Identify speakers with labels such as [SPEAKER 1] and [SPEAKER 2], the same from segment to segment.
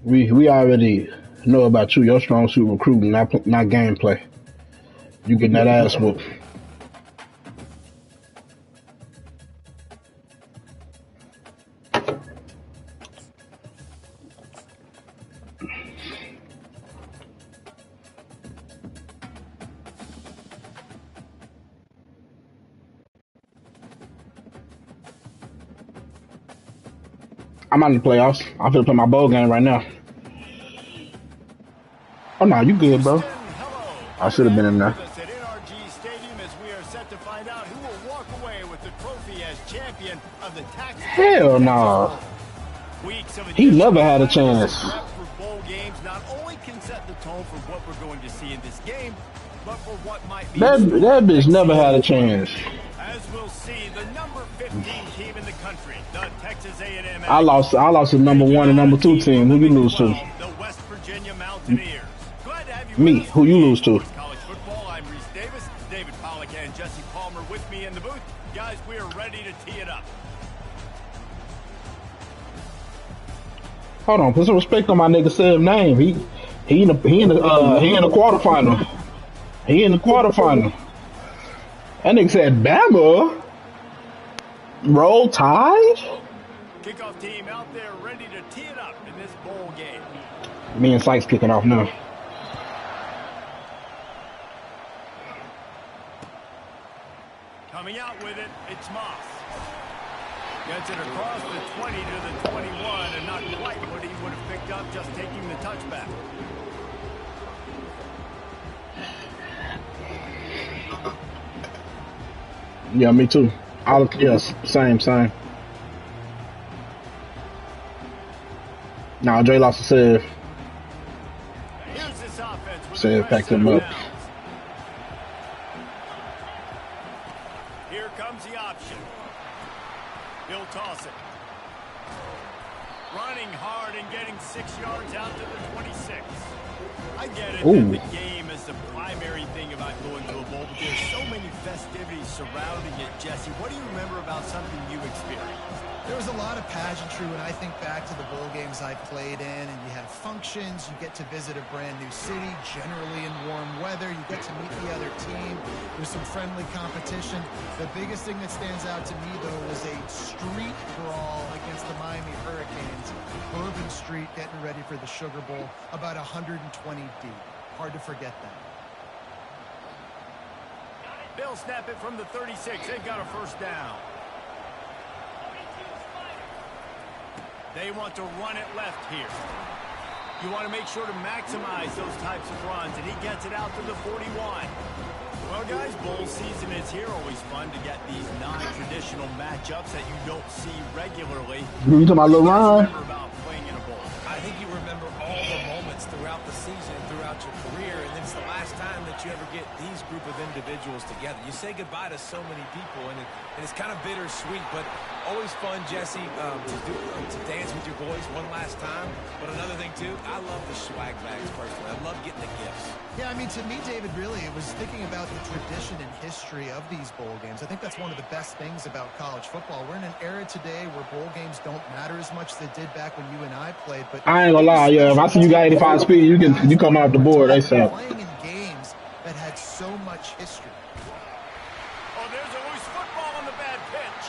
[SPEAKER 1] We already know about you. Your strong suit recruiting, not gameplay. You getting that ass whooped. I'm out of the playoffs. I'm finna play my bowl game right now. Oh no, you good, bro? I should have been in there.
[SPEAKER 2] RTG Stadium as we are set to find out who will walk away with the trophy as champion of the Texas Bowl.
[SPEAKER 1] Hell no. He never had a chance.
[SPEAKER 2] For bowl games not only can set the tone for what we're going to see in this game, but for what might be
[SPEAKER 1] that bitch never had a chance.
[SPEAKER 2] As we'll see, the number 15 team in the country, the Texas A&M.
[SPEAKER 1] I lost to number 1 and number 2 team. Who you lose to?
[SPEAKER 2] The West Virginia Mountaineers. Glad to have you.
[SPEAKER 1] Me. Who you lose to?
[SPEAKER 2] College football. I'm Reese Davis, David Pollack, and Jesse Palmer with me in the booth. Guys, we are ready to tee it up.
[SPEAKER 1] Hold on, put some respect on my nigga Seb's name. He in the quarterfinal. He in the quarterfinal. That nigga said Bama. Roll Tide.
[SPEAKER 2] Kickoff team out there ready to tee it up in this bowl game.
[SPEAKER 1] Me and Sykes kicking off now.
[SPEAKER 2] Coming out with it, it's Moss. Gets it across the 20 to the 21, and not quite what he would have picked up just taking the touchback.
[SPEAKER 1] Yeah, me too. Yes, same. Nah, Dre lost the save.
[SPEAKER 2] Here's this offense with
[SPEAKER 1] Save packed him up.
[SPEAKER 2] Here comes the option. He'll toss it. Running hard and getting 6 yards out to the 26. I get it that the game is the primary thing about going to a bowl, but there's so many festivities surrounding it. Jesse, what do you remember about something you experienced?
[SPEAKER 3] There was a lot of pageantry when I think back to the bowl games I played in, and you have functions, you get to visit a brand new city, generally in warm weather, you get to meet the other team, there's some friendly competition. The biggest thing that stands out to me, though, was a street brawl against the Miami Hurricanes. Bourbon Street getting ready for the Sugar Bowl, about 120 deep. Hard to forget that.
[SPEAKER 2] They'll snap it from the 36. They've got a first down. They want to run it left here. You want to make sure to maximize those types of runs, and he gets it out to the 41. Well, guys, bowl season is here. Always fun to get these non-traditional matchups that you don't see regularly.
[SPEAKER 1] You talking about Lil Ron?
[SPEAKER 2] About playing in a bowl.
[SPEAKER 4] I think you remember all the moments throughout the season and throughout your career, and it's the last time that you ever get these group of individuals together. You say goodbye to so many people, and it's kind of bittersweet, but always fun, Jesse, to dance with your boys one last time. But another thing, too, I love the swag bags, personally. I love getting the gifts.
[SPEAKER 3] Yeah, I mean, to me, David, really, it was thinking about the tradition and history of these bowl games. I think that's one of the best things about college football. We're in an era today where bowl games don't matter as much as they did back when you and I played. But
[SPEAKER 1] I ain't gonna lie, yeah. If I see you got 85 speed, you come off the board. They say
[SPEAKER 3] playing in games that had so much history.
[SPEAKER 2] Oh, there's always football on the bad pitch.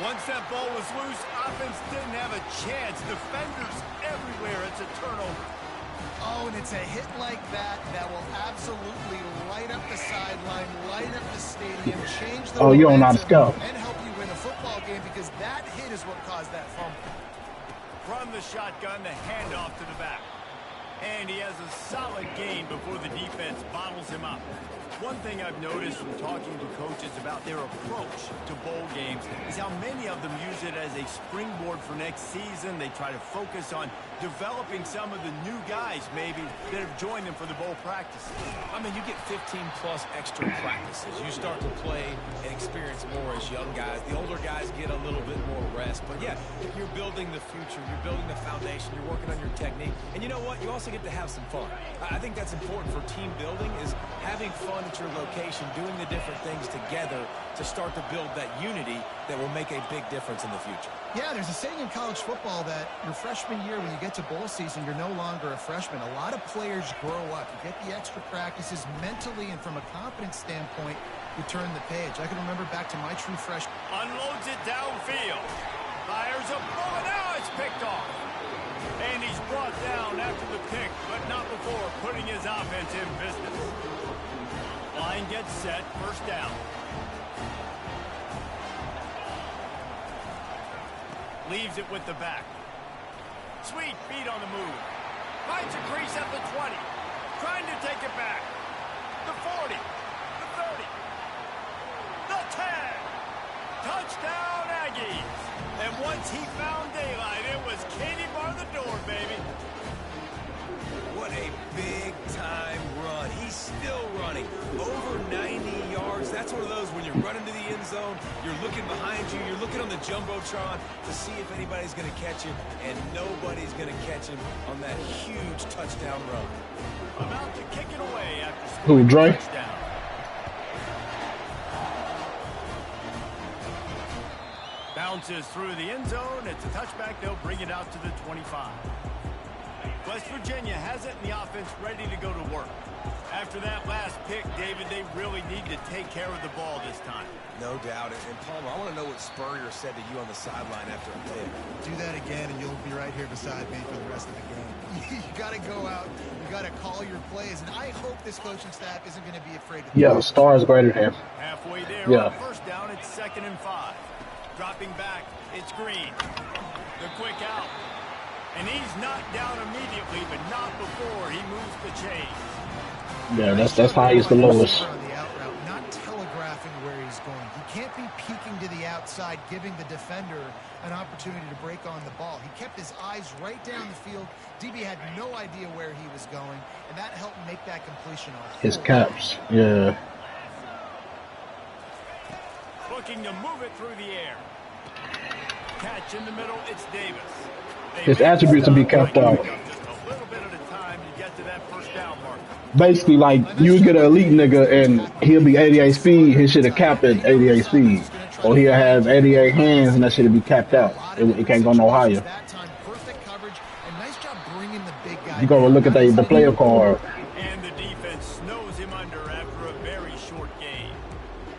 [SPEAKER 2] Once that ball was loose, offense didn't have a chance. Defenders everywhere. It's a turnover.
[SPEAKER 3] Oh, and it's a hit like that that will absolutely light up the sideline, light up the stadium, change the
[SPEAKER 1] you don't know how to scout.
[SPEAKER 3] and help you win a football game, because that hit is what caused that fumble.
[SPEAKER 2] From the shotgun, the handoff to the back. And he has a solid gain before the defense bottles him up. One thing I've noticed from talking to coaches about their approach to bowl games is how many of them use it as a springboard for next season. They try to focus on developing some of the new guys, maybe, that have joined them for the bowl practices.
[SPEAKER 4] I mean, you get 15-plus extra practices. You start to play and experience more as young guys. The older guys get a little bit more rest. But, yeah, you're building the future. You're building the foundation. You're working on your technique. And you know what? You also also get to have some fun. I think that's important for team building, is having fun at your location, doing the different things together to start to build that unity that will make a big difference in the future.
[SPEAKER 3] Yeah, there's a saying in college football that your freshman year, when you get to bowl season, you're no longer a freshman. A lot of players grow up. You get the extra practices mentally, and from a confidence standpoint, you turn the page. I can remember back to my true freshman.
[SPEAKER 2] Unloads it downfield. Fires a bullet. Now it's picked off. And he's brought down after the pick, but not before putting his offense in business. Line gets set. First down. Leaves it with the back. Sweet feet on the move. Finds a crease at the 20. Trying to take it back. The 40. The 30. The 10. Touchdown Aggies. And once he found daylight, it was Katie bar the door, baby.
[SPEAKER 4] What a big-time run. He's still running. Over 90 yards. That's one of those when you're running to the end zone, you're looking behind you, you're looking on the Jumbotron to see if anybody's going to catch him, and nobody's going to catch him on that huge touchdown run.
[SPEAKER 2] About to kick it away after
[SPEAKER 1] Who,
[SPEAKER 2] scoring
[SPEAKER 1] Dre?
[SPEAKER 2] a touchdown. Bounces through the end zone. It's a touchback. They'll bring it out to the 25. West Virginia has it, and the offense ready to go to work. After that last pick, David, they really need to take care of the ball this time.
[SPEAKER 4] No doubt. And Palmer, I want to know what Spurrier said to you on the sideline after a pick.
[SPEAKER 3] Do that again, and you'll be right here beside me for the rest of the game. You got to go out. You got to call your plays, and I hope this coaching staff isn't going to be afraid to.
[SPEAKER 1] Yeah, Star is greater than him.
[SPEAKER 2] Halfway there
[SPEAKER 1] Yeah.
[SPEAKER 2] on first down, it's 2nd and 5. Dropping back, it's Green. The quick out. And he's knocked down immediately, but not before he moves the chains.
[SPEAKER 1] Yeah, that's how he's the lowest.
[SPEAKER 3] On the out route, not telegraphing where he's going. He can't be peeking to the outside, giving the defender an opportunity to break on the ball. He kept his eyes right down the field. DB had no idea where he was going, and that helped make that completion off.
[SPEAKER 1] His caps, yeah.
[SPEAKER 2] Looking to move it through the air. Catch in the middle, it's Davis.
[SPEAKER 1] His attributes will be kept out.
[SPEAKER 2] Just a little bit at a time to get to that first down mark.
[SPEAKER 1] Basically, like, you would get an elite nigga and he'll be 88 speed, his shit will cap at 88 speed. Or he'll have 88 hands and that shit will be capped out. It can't go no higher.
[SPEAKER 3] That time, perfect coverage, and nice job bringing the big guy.
[SPEAKER 1] You go look at the player card.
[SPEAKER 2] And the defense snows him under after a very short game.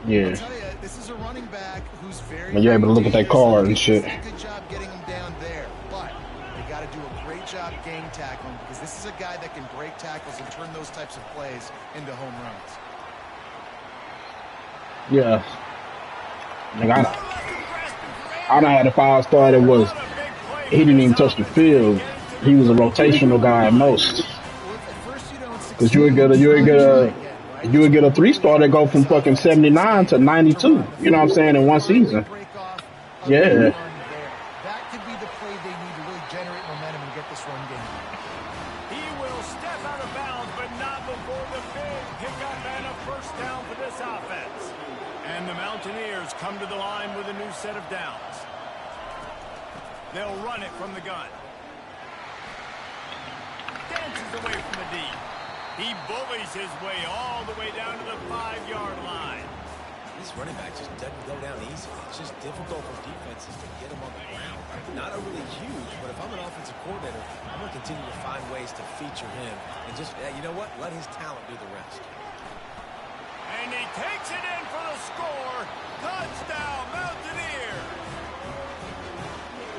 [SPEAKER 1] Yeah.
[SPEAKER 3] I'll tell you, this is a running back who's very.
[SPEAKER 1] When you're able to look at that card and shit.
[SPEAKER 3] Good job getting him down there, but they got to do a great job gang tackling, because this is a guy that can break tackles and turn those types of plays into home runs.
[SPEAKER 1] Yeah. Like I done had a 5-star that was, he didn't even touch the field. He was a rotational guy at most. Because you would get a 3-star that go from fucking 79 to 92. You know what I'm saying, in one season. Yeah.
[SPEAKER 3] That could be the play they need to really generate momentum and get this run game.
[SPEAKER 2] He will step out of bounds, but not before the big pickup and a first down for this offense. And the Mountaineers come to the line with a new set of downs. They'll run it from the gun. Dances away from the D. He bullies his way all the way down to the 5-yard line.
[SPEAKER 4] This running back just doesn't go down easy. It's just difficult for defenses to get him on the ground. Not a really huge, but if I'm an offensive coordinator, I'm going to continue to find ways to feature him. And just, you know what? Let his talent do the rest.
[SPEAKER 2] And he takes it in for the score. Touchdown, Mountaineers.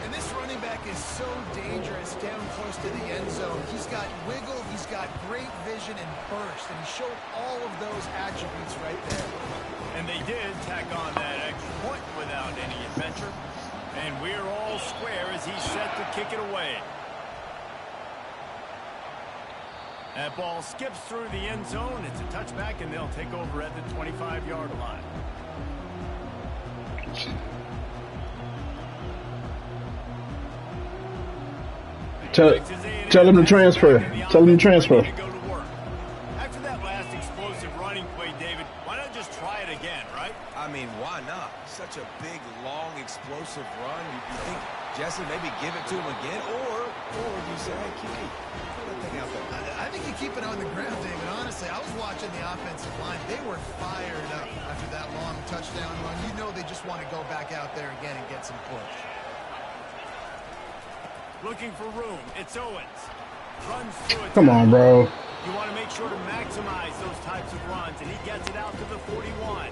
[SPEAKER 3] And this running back is so dangerous down close to the end zone. He's got wiggle, he's got great vision and burst, and he showed all of those attributes right there.
[SPEAKER 2] And they did tack on that extra point without any adventure. And we're all square as he's set to kick it away. That ball skips through the end zone. It's a touchback, and they'll take over at the 25-yard line.
[SPEAKER 1] Tell him to transfer. Tell him to transfer.
[SPEAKER 2] After that last explosive running play, David, why not just try it again, right?
[SPEAKER 4] I mean, why not? Such a big, long, explosive run. You think Jesse maybe give it to him again, or Or do you say, hey, QB, throw that thing out there?
[SPEAKER 3] I think you keep it on the ground, David. Honestly, I was watching the offensive line. They were fired up after that long touchdown run. You know they just want to go back out there again and get some push.
[SPEAKER 2] Looking for room. It's Owens. Runs through it.
[SPEAKER 1] Come on, bro.
[SPEAKER 2] You want to make sure to maximize those types of runs, and he gets it out to the 41.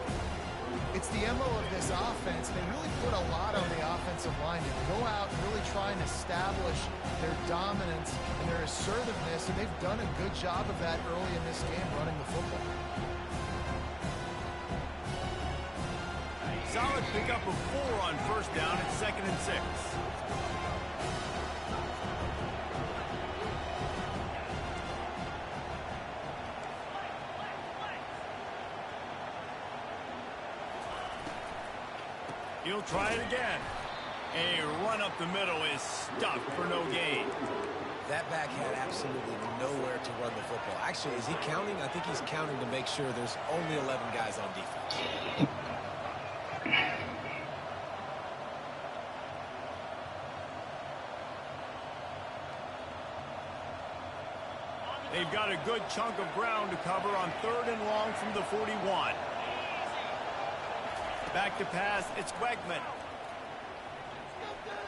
[SPEAKER 3] It's the MO of this offense. They really put a lot on the offensive line to go out and really try and establish their dominance and their assertiveness, and they've done a good job of that early in this game running the football.
[SPEAKER 2] Solid pickup of 4 on first down. It's 2nd and 6. He'll try it again. A run up the middle is stuffed for no gain.
[SPEAKER 4] That back had absolutely nowhere to run the football. Actually, is he counting? I think he's counting to make sure there's only 11 guys on defense.
[SPEAKER 2] They've got a good chunk of ground to cover on 3rd and long from the 41. Back to pass, it's Wegman.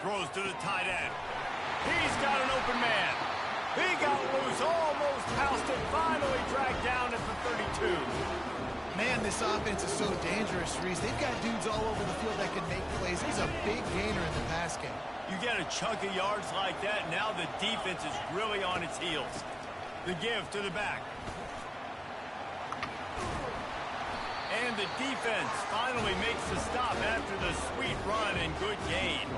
[SPEAKER 2] Throws to the tight end. He's got an open man. He got loose, almost housed it, finally dragged down at the 32.
[SPEAKER 3] Man, this offense is so dangerous, Reese. They've got dudes all over the field that can make plays. He's a big gainer in the pass game.
[SPEAKER 2] You get a chunk of yards like that, now the defense is really on its heels. The give to the back. And the defense finally makes the stop after the sweet run and good gain.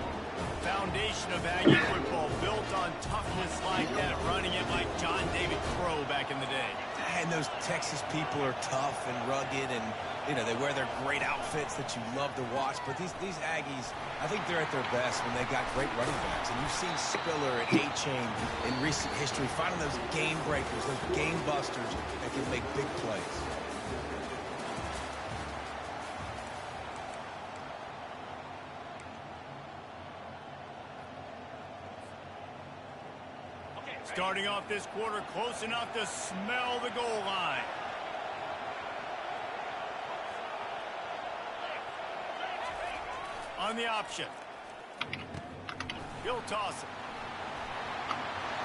[SPEAKER 2] Foundation of Aggie football built on toughness like that, running it like John David Crow back in the day.
[SPEAKER 4] And those Texas people are tough and rugged, and you know they wear their great outfits that you love to watch. But these Aggies, I think they're at their best when they got great running backs. And you've seen Spiller and A-Chain in recent history finding those game breakers, those game busters that can make big plays.
[SPEAKER 2] Starting off this quarter close enough to smell the goal line. On the option. He'll toss it.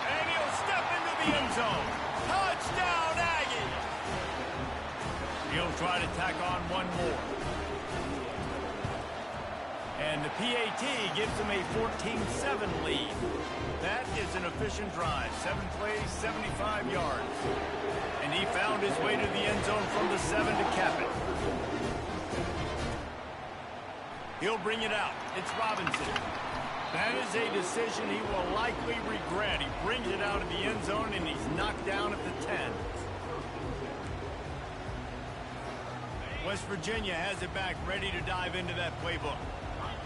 [SPEAKER 2] And he'll step into the end zone. Touchdown, Aggie! He'll try to tack on one more. And the PAT gives him a 14-7 lead. That is an efficient drive. 7 plays, 75 yards. And he found his way to the end zone from the 7 to cap it. He'll bring it out. It's Robinson. That is a decision he will likely regret. He brings it out of the end zone, and he's knocked down at the 10. West Virginia has it back, ready to dive into that playbook.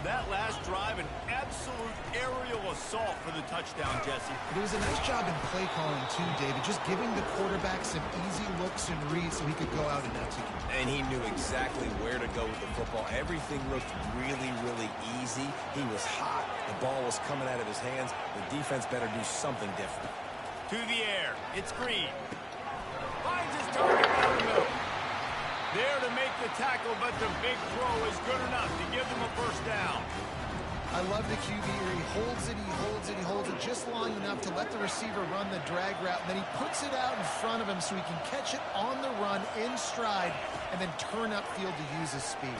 [SPEAKER 2] That last drive, an absolute aerial assault for the touchdown, Jesse.
[SPEAKER 3] It was a nice job in play calling, too, David. Just giving the quarterback some easy looks and reads so he could go out and execute.
[SPEAKER 4] And he knew exactly where to go with the football. Everything looked really, really easy. He was hot. The ball was coming out of his hands. The defense better do something different.
[SPEAKER 2] To the air. It's Green. Finds his target down the middle. There to make the tackle, but the big throw is good enough to give them a first down.
[SPEAKER 3] I love the QB where he holds it, he holds it, he holds it just long enough to let the receiver run the drag route, and then he puts it out in front of him so he can catch it on the run in stride and then turn upfield to use his speed.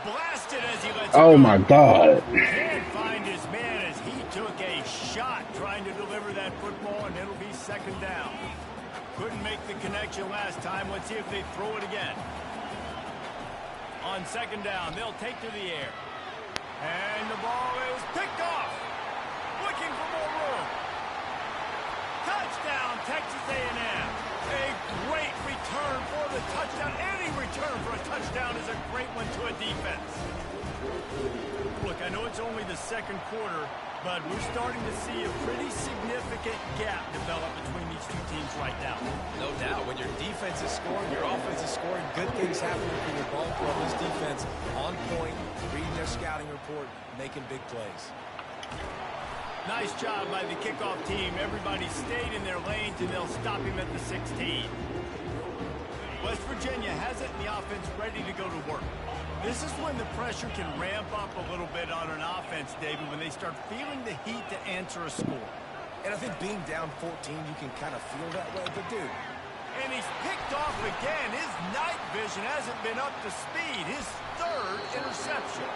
[SPEAKER 2] Blasted as he lets
[SPEAKER 1] Oh my God.
[SPEAKER 2] Can't find his man as he took a shot trying to deliver that football, and it'll be 2nd down. Couldn't make the connection last time. Let's see if they throw it again. On 2nd down, they'll take to the air. And the ball is picked off. Looking for more room. Touchdown, Texas A&M. A great return for the touchdown. Any return for a touchdown is a great one to a defense. Look, I know it's only the 2nd quarter, but we're starting to see a pretty significant gap develop between these two teams right now.
[SPEAKER 4] No doubt. When your defense is scoring, your offense is scoring, good things happen for your ball club. This defense on point, reading their scouting report, making big plays.
[SPEAKER 2] Nice job by the kickoff team. Everybody stayed in their lanes, and they'll stop him at the 16. West Virginia has it, and the offense ready to go to work. This is when the pressure can ramp up a little bit on an offense, David, when they start feeling the heat to answer a score.
[SPEAKER 4] And I think being down 14, you can kind of feel that way. But, dude.
[SPEAKER 2] And he's picked off again. His night vision hasn't been up to speed. His third interception.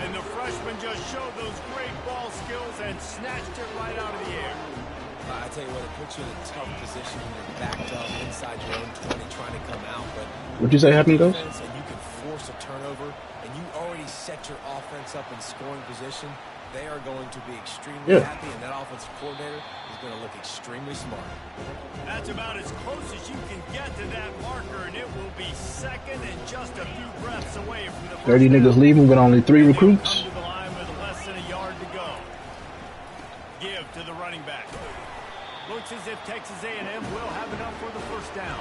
[SPEAKER 2] And the freshman just showed those great ball skills and snatched it right out of the air.
[SPEAKER 4] I tell you what, it puts you in a tough position when you're backed up inside your own 20 trying to come out. But
[SPEAKER 1] what'd you say happened, Ghost?
[SPEAKER 4] And you can force a turnover, and you already set your offense up in scoring position. They are going to be extremely happy, and that offensive coordinator is going to look extremely smart.
[SPEAKER 2] That's about as close as you can get to that marker, and it will be second and just a few breaths away from the
[SPEAKER 1] 30 niggas leaving with only 3 recruits.
[SPEAKER 2] Come to the line with less than a yard to go. Give to the running back. Looks as if Texas A&M will have enough for the first down.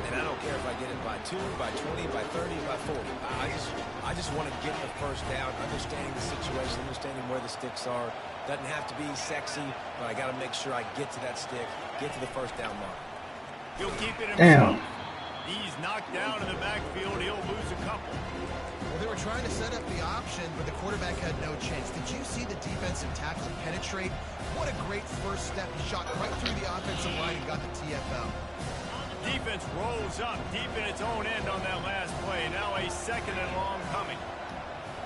[SPEAKER 4] And I don't care if I get it by 2, by 20, by 30, by 40. I just want to get the first down, understanding the situation, understanding where the sticks are. Doesn't have to be sexy, but I got to make sure I get to that stick, get to the first down mark.
[SPEAKER 2] He'll keep it himself. He's knocked down in the backfield. He'll lose a couple.
[SPEAKER 3] Well, they were trying to set up the option, but the quarterback had no chance. Did you see the defensive tackle penetrate? What a great first step. He shot right through the offensive line and got the TFL.
[SPEAKER 2] Defense rolls up deep in its own end on that last play. Now a second and long coming.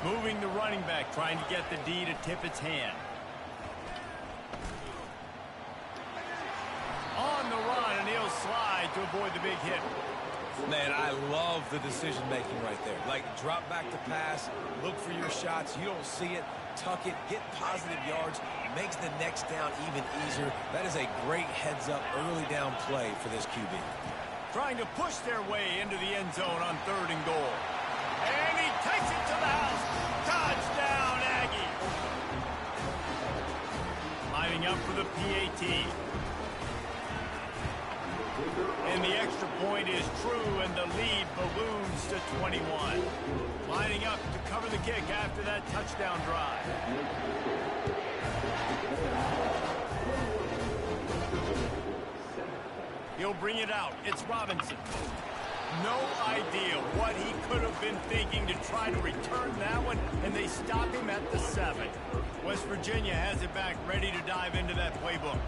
[SPEAKER 2] Moving the running back, trying to get the D to tip its hand. On the run, and he'll slide to avoid the big hit.
[SPEAKER 4] Man, I love the decision-making right there. Like, drop back to pass, look for your shots. You don't see it, tuck it, get positive yards, makes the next down even easier. That is a great heads-up early down play for this QB.
[SPEAKER 2] Trying to push their way into the end zone on 3rd and goal. And he takes it to the house. Touchdown, Aggie. Lining up for the PAT. And the extra point is true, and the lead balloons to 21. Lining up to cover the kick after that touchdown drive. He'll bring it out. It's Robinson. No idea what he could have been thinking to try to return that one, and they stop him at the 7. West Virginia has it back, ready to dive into that playbook.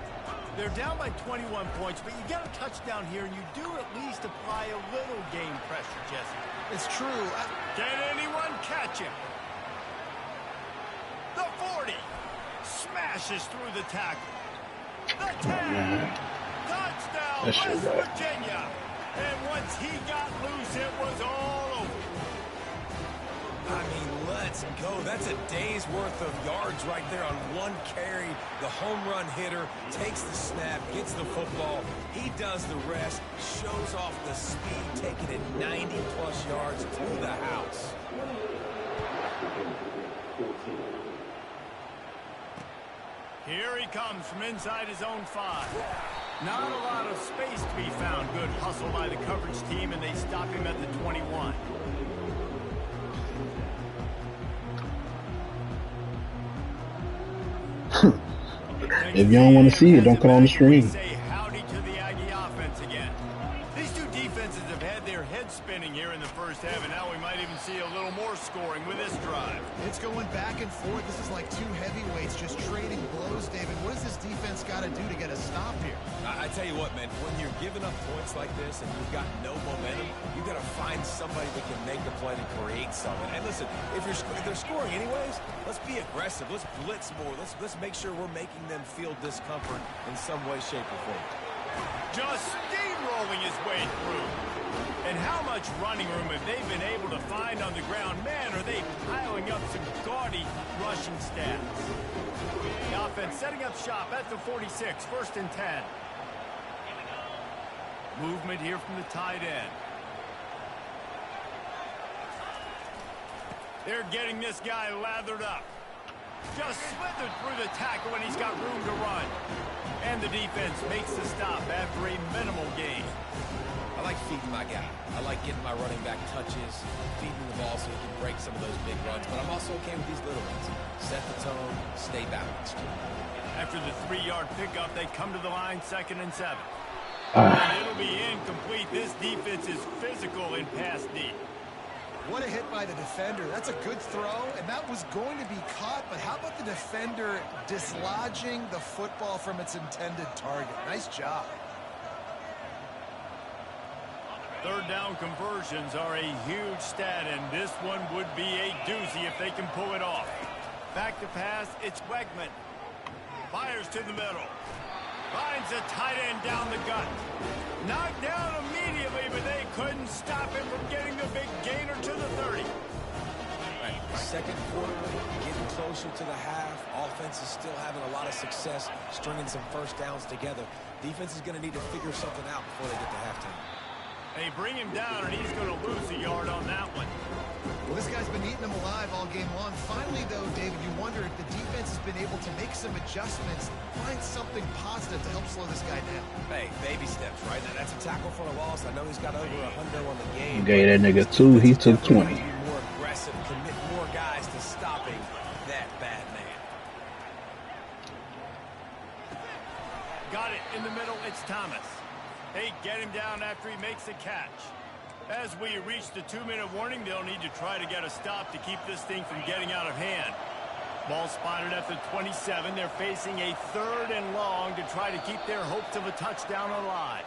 [SPEAKER 2] They're down by 21 points, but you get a touchdown here, and you do at least apply a little game pressure, Jesse.
[SPEAKER 3] It's true.
[SPEAKER 2] Can anyone catch him? The 40 smashes through the tackle. The 10. Touchdown, West Virginia. And once he got loose, it was all over.
[SPEAKER 4] I mean, let's go. That's a day's worth of yards right there on one carry. The home run hitter takes the snap, gets the football. He does the rest, shows off the speed, taking it 90-plus yards to the house.
[SPEAKER 2] Here he comes from inside his own 5. Not a lot of space to be found. Good hustle by the coverage team, and they stop him at the 21.
[SPEAKER 1] If you don't want to see it, don't come on the screen.
[SPEAKER 2] Say howdy to the Aggie offense again. These two defenses have had their heads spinning here in the first half, and now we might even see a little more scoring with this drive.
[SPEAKER 3] It's going back and forth. This is like two heavyweights just trading blows, David. What does this defense got to do to get a stop here?
[SPEAKER 4] I tell you what, man, when you're giving up points like this and you've got no momentum, you got to find somebody that can make a play to create something. And listen, if they're scoring anyways, let's be aggressive. Let's blitz more. Let's make sure we're making them feel discomfort in some way, shape, or form.
[SPEAKER 2] Just steamrolling his way through. And how much running room have they been able to find on the ground? Man, are they piling up some gaudy rushing stats. The offense setting up shop at the 46, 1st and 10. Movement here from the tight end. They're getting this guy lathered up. Just slithered through the tackle, and he's got room to run. And the defense makes the stop after a minimal gain.
[SPEAKER 4] I like feeding my guy. I like getting my running back touches, feeding the ball so he can break some of those big runs. But I'm also okay with these little ones. Set the tone, stay balanced.
[SPEAKER 2] After the 3-yard pickup, they come to the line, 2nd and 7. And it'll be incomplete. This defense is physical in pass deep.
[SPEAKER 3] What a hit by the defender. That's a good throw, and that was going to be caught, but how about the defender dislodging the football from its intended target? Nice job.
[SPEAKER 2] 3rd down conversions are a huge stat, and this one would be a doozy if they can pull it off. Back to pass, it's Wegman. Fires to the middle. Finds a tight end down the gut. Knocked down immediately, but they couldn't stop him from getting the big gainer to the 30.
[SPEAKER 4] Right. 2nd quarter, getting closer to the half. Offense is still having a lot of success stringing some first downs together. Defense is going to need to figure something out before they get to halftime.
[SPEAKER 2] They bring him down, and he's going to lose a yard on that one.
[SPEAKER 3] Well, this guy's been eating them alive all game long. Finally, though, David, you wonder if the defense has been able to make some adjustments, find something positive to help slow this guy down.
[SPEAKER 4] Hey, baby steps, right? Now, that's a tackle for a loss. I know he's got over 100 on the game.
[SPEAKER 1] Gave that nigga 2, he took 20.
[SPEAKER 4] Be more aggressive, commit more guys to stopping that bad man.
[SPEAKER 2] Got it in the middle. It's Thomas. They get him down after he makes a catch. As we reach the 2-minute warning, they'll need to try to get a stop to keep this thing from getting out of hand. Ball spotted at the 27. They're facing a 3rd and long to try to keep their hopes of a touchdown alive.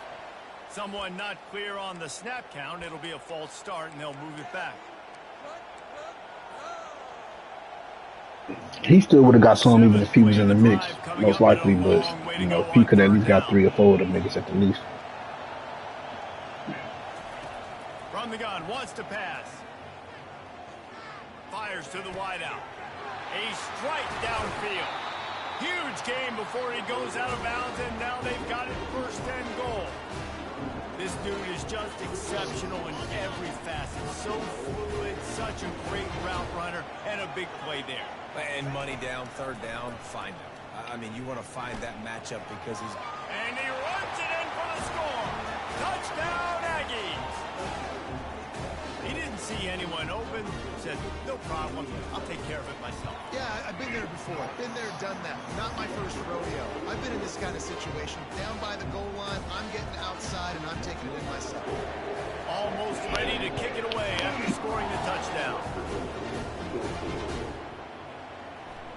[SPEAKER 2] Someone not clear on the snap count. It'll be a false start, and they'll move it back.
[SPEAKER 1] He still would have got some even if he was in the mix, most likely. But you know, he could at least got 3 or 4 of them niggas at the least.
[SPEAKER 2] From the gun, wants to pass. Fires to the wideout. A strike downfield. Huge game before he goes out of bounds, and now they've got it 1st and goal. This dude is just exceptional in every facet. So fluid, such a great route runner, and a big play there.
[SPEAKER 4] And money down, 3rd down, find him. I mean, you want to find that matchup because he's...
[SPEAKER 2] And he runs it in for the score. Touchdown, Aggies. He didn't see anyone open. Said, no problem. I'll take care of it myself.
[SPEAKER 3] Yeah, I've been there before. Been there, done that. Not my first rodeo. I've been in this kind of situation. Down by the goal line, I'm getting outside, and I'm taking it in myself.
[SPEAKER 2] Almost ready to kick it away after scoring the touchdown.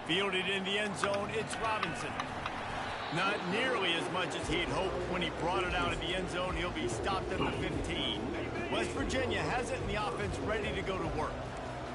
[SPEAKER 2] Fielded in the end zone, it's Robinson. Not nearly as much as he'd hoped when he brought it out of the end zone. He'll be stopped at the 15. West Virginia has it in the offense ready to go to work.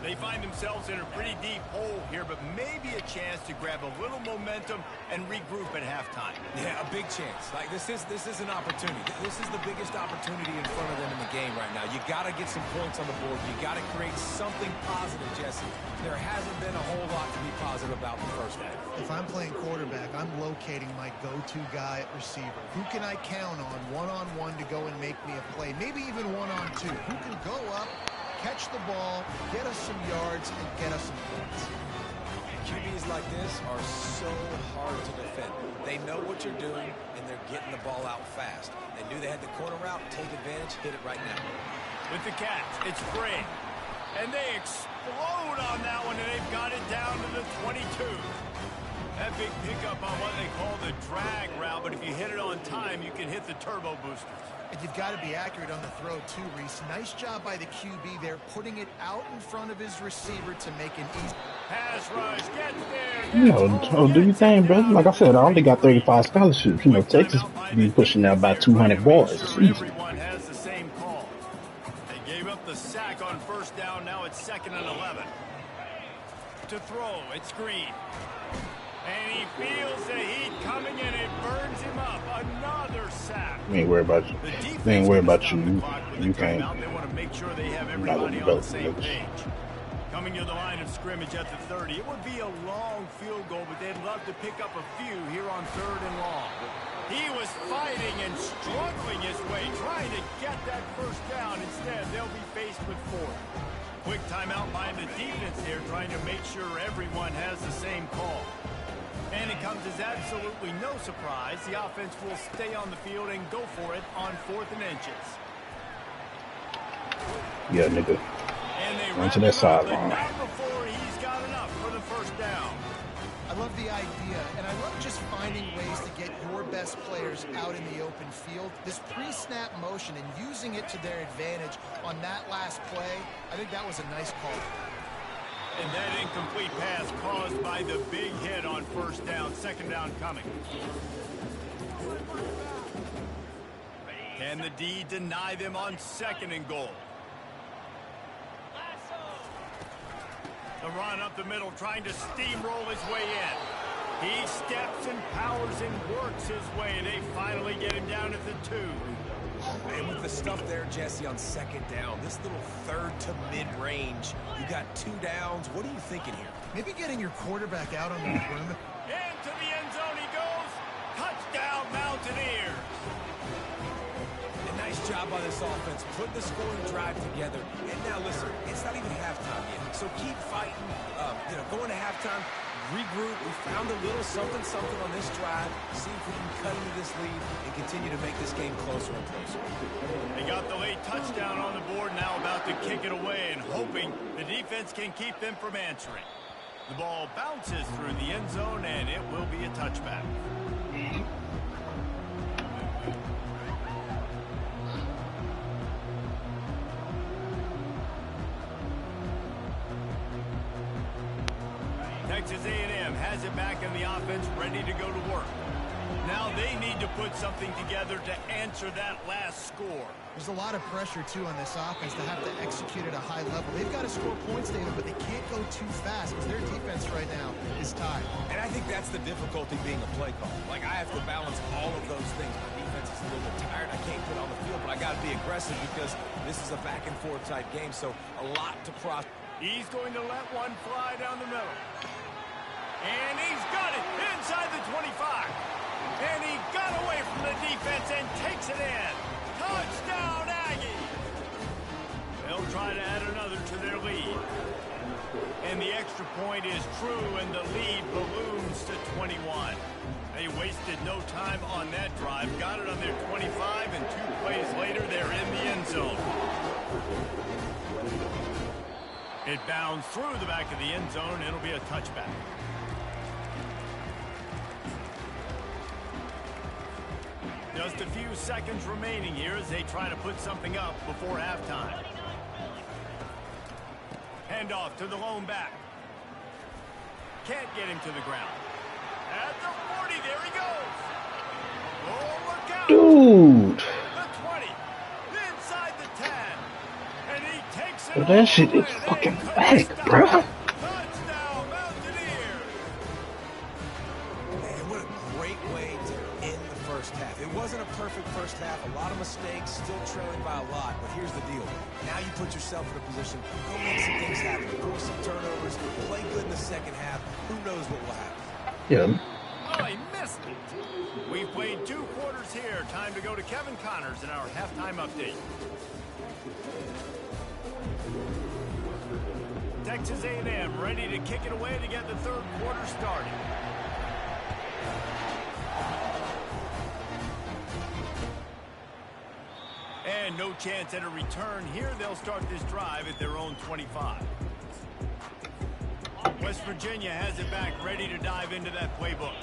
[SPEAKER 2] They find themselves in a pretty deep hole here, but maybe a chance to grab a little momentum and regroup at halftime.
[SPEAKER 4] Yeah, a big chance. Like, this is an opportunity. This is the biggest opportunity in front of them in the game right now. You got to get some points on the board. You got to create something positive, Jesse. There hasn't been a whole lot to be positive about the first half.
[SPEAKER 3] If I'm playing quarterback, I'm locating my go-to guy at receiver. Who can I count on one-on-one to go and make me a play? Maybe even one-on-two. Who can go up, catch the ball, get us some yards, and get us some points.
[SPEAKER 4] QBs like this are so hard to defend. They know what you're doing, and they're getting the ball out fast. They knew they had the corner route, take advantage, hit it right now.
[SPEAKER 2] With the catch, it's Gray. And they explode on that one, and they've got it down to the 22. That big pickup on what they call the drag route, but if you hit it on time, you can hit the turbo boosters.
[SPEAKER 3] And you've got to be accurate on the throw, too, Reese. Nice job by the QB there, putting it out in front of his receiver to make an easy...
[SPEAKER 2] Pass rush, gets there.
[SPEAKER 1] You know, do your thing, brother. Like I said, I only got 35 scholarships. You know, Texas be pushing out about 200 bars a season.
[SPEAKER 2] Everyone has the same call. They gave up the sack on 1st down. Now it's 2nd and 11. To throw, it's Green. And he feels the heat coming, and it burns him up. Another sack.
[SPEAKER 1] We ain't worried about you. They ain't worried about you. You can't.
[SPEAKER 2] They want to make sure they have everybody on the same page. Coming to the line of scrimmage at the 30. It would be a long field goal, but they'd love to pick up a few here on 3rd and long. He was fighting and struggling his way, trying to get that 1st down. Instead, they'll be faced with 4th. Quick timeout by the defense there, trying to make sure everyone has the same call. And it comes as absolutely no surprise. The offense will stay on the field and go for it on 4th and inches.
[SPEAKER 1] Yeah, nigga.
[SPEAKER 2] And they
[SPEAKER 1] Run to that sideline.
[SPEAKER 2] not before he's got enough for the first down.
[SPEAKER 3] I love the idea, and I love just finding ways to get your best players out in the open field. This pre-snap motion and using it to their advantage on that last play, I think that was a nice call.
[SPEAKER 2] And that incomplete pass caused by the big hit on first down. 2nd down coming. Can the D deny them on 2nd and goal? The run up the middle, trying to steamroll his way in. He steps and powers and works his way, and they finally get him down at the 2.
[SPEAKER 4] And with the stuff there, Jesse, on 2nd down, this little 3rd to mid-range, you got 2 downs. What are you thinking here?
[SPEAKER 3] Maybe getting your quarterback out on the perimeter.
[SPEAKER 2] Into the end zone he goes. Touchdown, Mountaineers.
[SPEAKER 4] A nice job by this offense, putting the scoring drive together. And now, listen, it's not even halftime yet, so keep fighting. Going to halftime, regroup. We found a little something on this drive. See if we can cut into this lead and continue to make this game closer and closer.
[SPEAKER 2] They got the late touchdown on the board, now about to kick it away and hoping the defense can keep them from answering. The ball bounces through the end zone, and it will be a touchback. Texas A&M has it back in the offense, ready to go to work. Now they need to put something together to answer that last score.
[SPEAKER 3] There's a lot of pressure, too, on this offense to have to execute at a high level. They've got to score points, David, but they can't go too fast because their defense right now is tied.
[SPEAKER 4] And I think that's the difficulty being a play call. Like, I have to balance all of those things. My defense is a little bit tired. I can't put on the field, but I got to be aggressive because this is a back-and-forth type game, so a lot to process.
[SPEAKER 2] He's going to let one fly down the middle. And he's got it inside the 25. And he got away from the defense and takes it in. Touchdown, Aggie! They'll try to add another to their lead. And the extra point is true, and the lead balloons to 21. They wasted no time on that drive. Got it on their 25, and 2 plays later, they're in the end zone. It bounds through the back of the end zone. It'll be a touchback. Just a few seconds remaining here as they try to put something up before halftime. Handoff to the lone back. Can't get him to the ground. At the 40, there he goes. Oh, look out.
[SPEAKER 1] Dude.
[SPEAKER 2] The 20. Inside the 10. And he takes it.
[SPEAKER 1] Well, that shit is fucking whack, bro.
[SPEAKER 2] Touchdown, Mountaineers.
[SPEAKER 4] Man, what a great way to end the first half. It wasn't a perfect first half. A lot of mistakes, still trailing by a lot. But here's the deal. Now you put yourself in a position, go make some things happen. Force some turnovers, play good in the second half. Who knows what will happen?
[SPEAKER 1] Yeah.
[SPEAKER 2] Oh, he missed it. We've played 2 quarters here. Time to go to Kevin Connors in our halftime update. Texas A&M ready to kick it away to get the 3rd quarter started. And no chance at a return here. They'll start this drive at their own 25. West Virginia has it back, ready to dive into that playbook.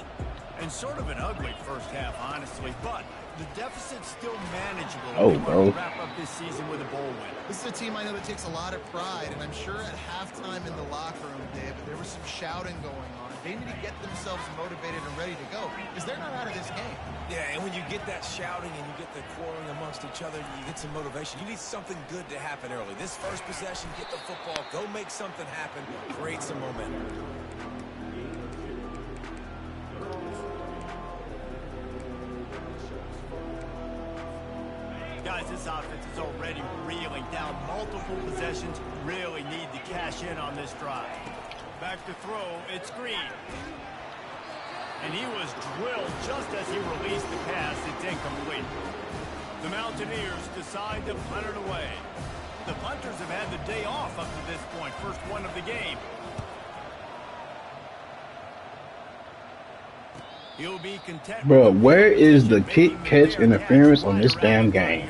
[SPEAKER 2] And sort of an ugly first half, honestly, but the deficit's still manageable.
[SPEAKER 1] Oh,
[SPEAKER 2] they want
[SPEAKER 1] bro.
[SPEAKER 2] to wrap up this season with a bowl win.
[SPEAKER 3] This is a team I know that takes a lot of pride, and I'm sure at halftime in the locker room, David, there was some shouting going on. They need to get themselves motivated and ready to go because they're not out of this game.
[SPEAKER 4] Yeah, and when you get that shouting and you get the quarreling amongst each other, you get some motivation. You need something good to happen early. This first possession, get the football, go make something happen, create some momentum.
[SPEAKER 2] Guys, this offense is already reeling down multiple possessions. Really need to cash in on this drive. Back to throw, it's Green. And he was drilled just as he released the pass. It's incomplete. The Mountaineers decide to punt it away. The punters have had the day off up to this point. First one of the game. He'll be content.
[SPEAKER 1] Bro, where is the kick catch interference on this damn game?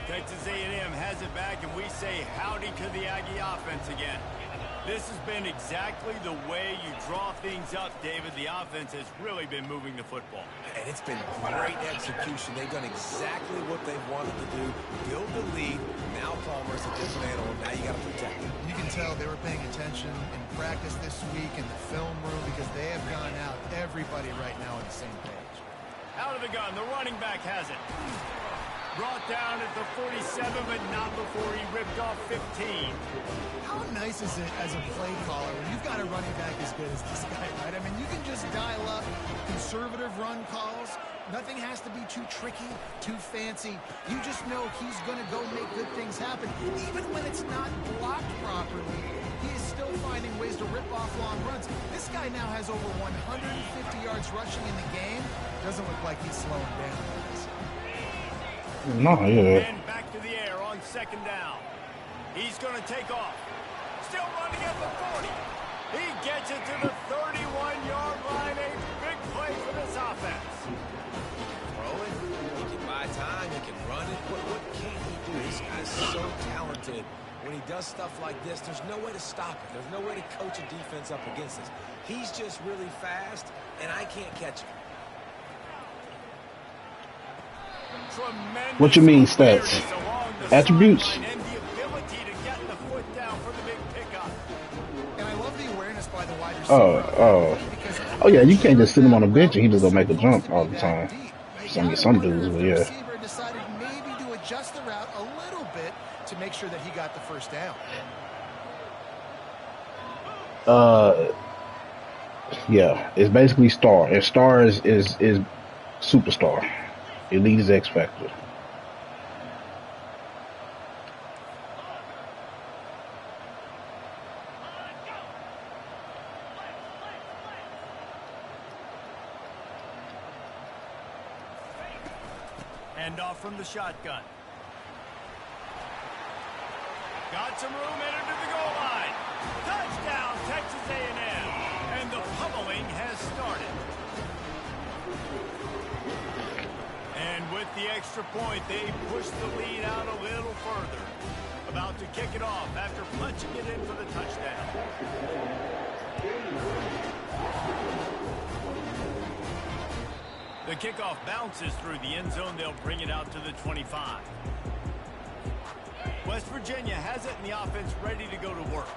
[SPEAKER 2] Texas A&M has it back, and we say howdy to the Aggie offense again. This has been exactly the way you draw things up, David. The offense has really been moving the football.
[SPEAKER 4] And it's been great execution. They've done exactly what they've wanted to do. Build the lead. Now Palmer's a different animal. Now you got to protect him.
[SPEAKER 3] You can tell they were paying attention in practice this week in the film room because they have gone out, everybody right now on the same page.
[SPEAKER 2] Out of the gun, the running back has it. Brought down at the 47, but not before he ripped off 15.
[SPEAKER 3] How nice is it as a play caller when you've got a running back as good as this guy, right? I mean, you can just dial up conservative run calls. Nothing has to be too tricky, too fancy. You just know he's going to go make good things happen. Even when it's not blocked properly, he is still finding ways to rip off long runs. This guy now has over 150 yards rushing in the game. Doesn't look like he's slowing down.
[SPEAKER 1] No, yeah.
[SPEAKER 2] And back to the air on second down. He's going to take off. Still running at the 40. He gets it to the 31-yard line. A big play for this offense.
[SPEAKER 4] Throw it. He can buy time. He can run it. What can he do? This guy's so talented. When he does stuff like this, there's no way to stop it. There's no way to coach a defense up against this. He's just really fast, and I can't catch him.
[SPEAKER 1] What you mean stats? Attributes?
[SPEAKER 3] And I love the awareness by the wide receiver.
[SPEAKER 1] Oh yeah, you can't just sit him on the bench and he just gonna make a jump all the time. Some dudes, but yeah.
[SPEAKER 3] Decided maybe to adjust the route a little bit to make sure that he got the first down.
[SPEAKER 1] Yeah, it's basically star. And star is superstar. Elite is X Factor.
[SPEAKER 2] Hand off from the shotgun. Got some room, entered to the goal line. Touchdown, Texas A&M. And the pummeling has started. And with the extra point, they push the lead out a little further. About to kick it off after punching it in for the touchdown. The kickoff bounces through the end zone. They'll bring it out to the 25. West Virginia has it, and the offense ready to go to work.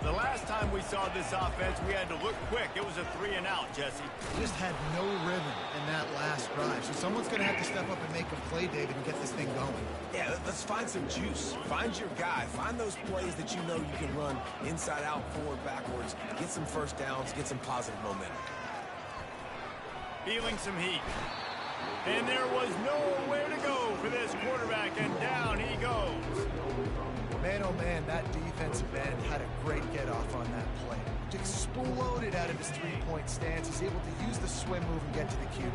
[SPEAKER 2] The last time we saw this offense, we had to look quick. It was a 3-and-out, Jesse.
[SPEAKER 3] Just had no rhythm in that last drive. So someone's going to have to step up and make a play, David, and get this thing going.
[SPEAKER 4] Yeah, let's find some juice. Find your guy. Find those plays that you know you can run inside out, forward, backwards. Get some first downs. Get some positive momentum.
[SPEAKER 2] Feeling some heat. And there was nowhere to go for this quarterback, and down he goes.
[SPEAKER 3] Man, oh man, that defensive end had a great get-off on that play. Exploded out of his three-point stance. He's able to use the swim move and get to the QB.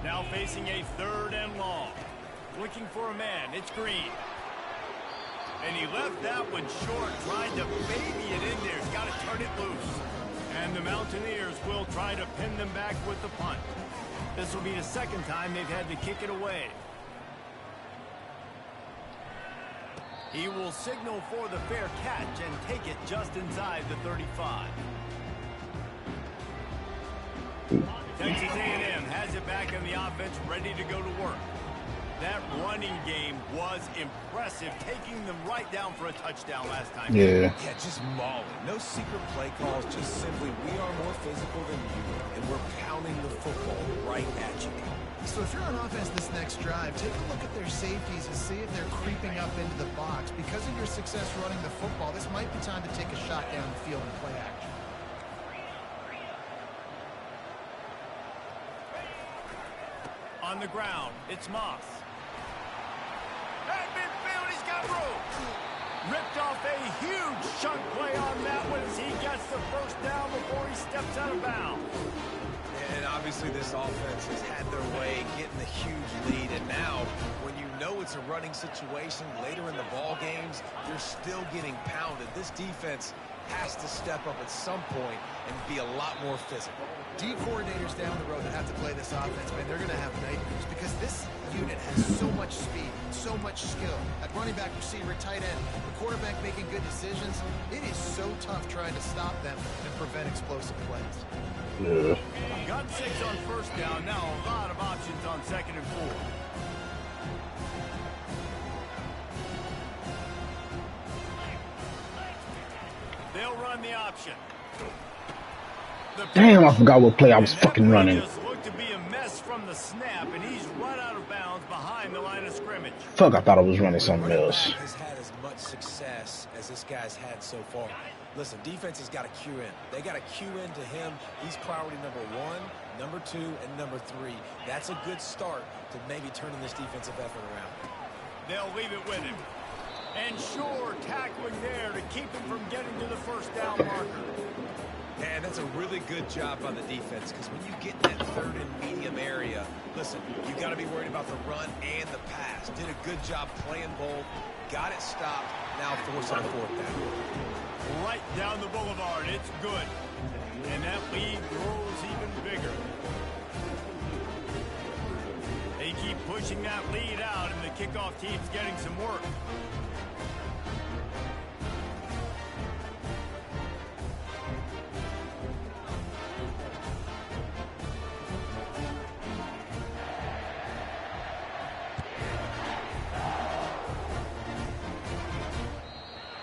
[SPEAKER 2] Now facing a 3rd and long. Looking for a man. It's Green. And he left that one short, trying to baby it in there. He's got to turn it loose. And the Mountaineers will try to pin them back with the punt. This will be the second time they've had to kick it away. He will signal for the fair catch and take it just inside the 35. Texas A&M has it back in the offense, ready to go to work. That running game was impressive, taking them right down for a touchdown last time.
[SPEAKER 1] Yeah.
[SPEAKER 4] Yeah, just mauling. No secret play calls, just simply we are more physical than you, and we're pounding the football right at you.
[SPEAKER 3] So if you're on offense this next drive, take a look at their safeties and see if they're creeping up into the box. Because of your success running the football, this might be time to take a shot down the field and play action.
[SPEAKER 2] On the ground, it's Moss. At midfield, he's got room. Ripped off a huge chunk play on that one as he gets the first down before he steps out of bounds.
[SPEAKER 4] And obviously this offense has had their way getting a huge lead. And now, when you know it's a running situation later in the ball games, you're still getting pounded. This defense has to step up at some point and be a lot more physical.
[SPEAKER 3] D coordinators down the road that have to play this offense, man, they're going to have nightmares because this unit has so much speed, so much skill. At running back, receiver, tight end, the quarterback making good decisions. It is so tough trying to stop them and prevent explosive plays.
[SPEAKER 1] Yeah.
[SPEAKER 2] Got 6 on first down. Now a lot of options on 2nd and 4. They'll run the option.
[SPEAKER 1] Damn, I forgot what play I was fucking running.
[SPEAKER 2] Just looked to be a mess from the snap, and he's run out of bounds behind the line of scrimmage.
[SPEAKER 1] Fuck, I thought I was running something else.
[SPEAKER 4] Has had as much success as this guy's had so far. Listen, defense has got to cue in. They got to cue in to him. He's priority number 1, number 2, and number 3. That's a good start to maybe turning this defensive effort around.
[SPEAKER 2] They'll leave it with him. And sure, tackling there to keep him from getting to the first down marker.
[SPEAKER 4] And that's a really good job by the defense, because when you get in that 3rd and medium area, listen, you got to be worried about the run and the pass. Did a good job playing both, got it stopped, now forcing a 4th down.
[SPEAKER 2] Right down the boulevard, it's good. And that lead grows even bigger. They keep pushing that lead out, and the kickoff team's getting some work.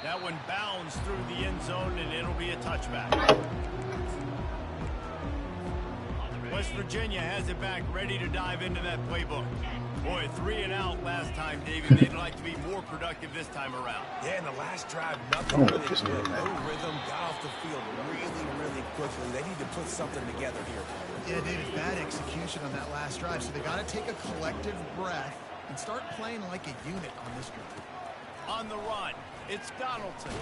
[SPEAKER 2] That one bounds through the end zone, and it'll be a touchback. West Virginia has it back, ready to dive into that playbook. Boy, 3 and out last time, David. They'd like to be more productive this time around.
[SPEAKER 4] Yeah, in the last drive, nothing really good. No rhythm, got off the field really quickly. They need to put something together here.
[SPEAKER 3] Yeah, David, bad execution on that last drive, so they got to take a collective breath and start playing like a unit on this drive.
[SPEAKER 2] On the run, it's Donaldson.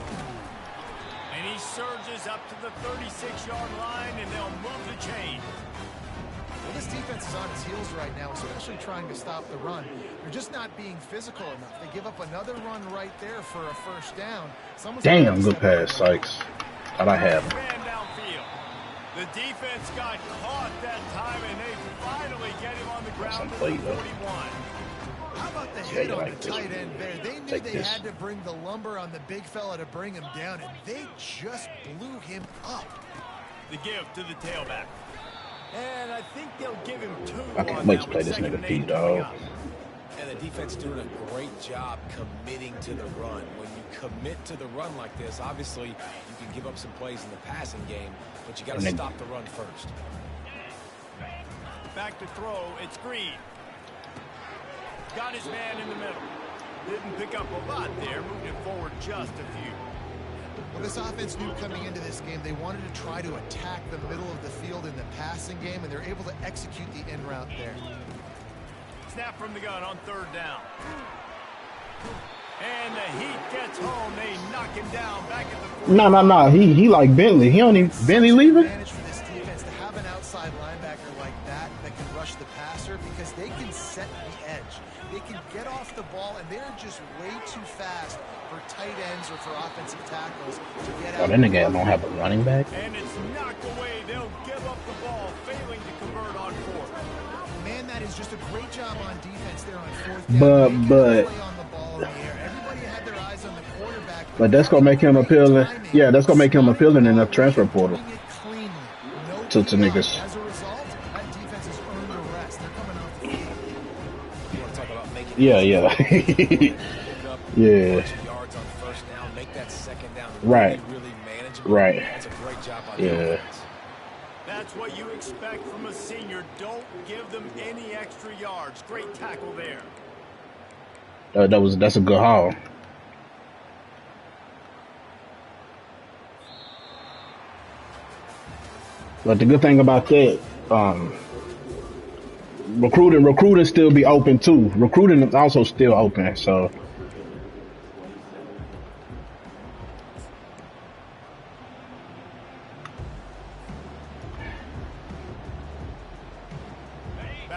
[SPEAKER 2] And he surges up to the 36-yard line, and they'll move the chain.
[SPEAKER 3] Well, this defense is on its heels right now, especially trying to stop the run. They're just not being physical enough. They give up another run right there for a first down.
[SPEAKER 1] Damn, good pass, Sykes. Thought I had him.
[SPEAKER 2] Ran downfield. The defense got caught that time, and they finally get him on the ground at the 41.
[SPEAKER 3] How about the hit on the tight end there? They knew they had to bring the lumber on the big fella to bring him down, and they just blew him up.
[SPEAKER 2] The give to the tailback. And I think they'll give him 2.
[SPEAKER 1] I can't wait to play this nigga P, dog.
[SPEAKER 4] And the defense doing a great job committing to the run. When you commit to the run like this, obviously you can give up some plays in the passing game, but you got to stop the run first.
[SPEAKER 2] Back to throw, it's Green. Got his man in the middle. Didn't pick up a lot there, moved it forward just a few.
[SPEAKER 3] Well, this offense knew coming into this game they wanted to try to attack the middle of the field in the passing game, and they're able to execute the in route there.
[SPEAKER 2] Snap from the gun on 3rd down. And the Heat gets home. They knock him down back at the 40.
[SPEAKER 1] No. He like Bentley. He don't even Bentley leaving.
[SPEAKER 3] Advantage for this defense to have an outside linebacker like that can rush the passer because they can set the edge. They can get off the ball, and they're just way too fast for tight ends or for offensive tackles to get out.
[SPEAKER 1] Oh, that nigga don't have a running back.
[SPEAKER 2] And it's knocked away. They'll give up the ball, failing to convert on 4th.
[SPEAKER 3] Man, that is just a great job on defense there on 4th down.
[SPEAKER 1] But
[SPEAKER 3] on the ball in the air. Everybody had their eyes on the quarterback.
[SPEAKER 1] But that's gonna make him appealing. Yeah, that's gonna make him appealing in the transfer portal to niggas.
[SPEAKER 3] As a result, that defense has earned the rest. They're coming off the field.
[SPEAKER 4] You want to talk about making
[SPEAKER 1] Yeah. Yeah.
[SPEAKER 4] yards on first down, make that 2nd down
[SPEAKER 1] Right.
[SPEAKER 4] really manageable.
[SPEAKER 1] Right.
[SPEAKER 4] That's a great job by the
[SPEAKER 1] Yeah.
[SPEAKER 4] offense.
[SPEAKER 2] That's what you expect from a senior. Don't give them any extra yards. Great tackle there.
[SPEAKER 1] That's a good haul. But the good thing about that, recruiting still be open too. Recruiting is also still open, so.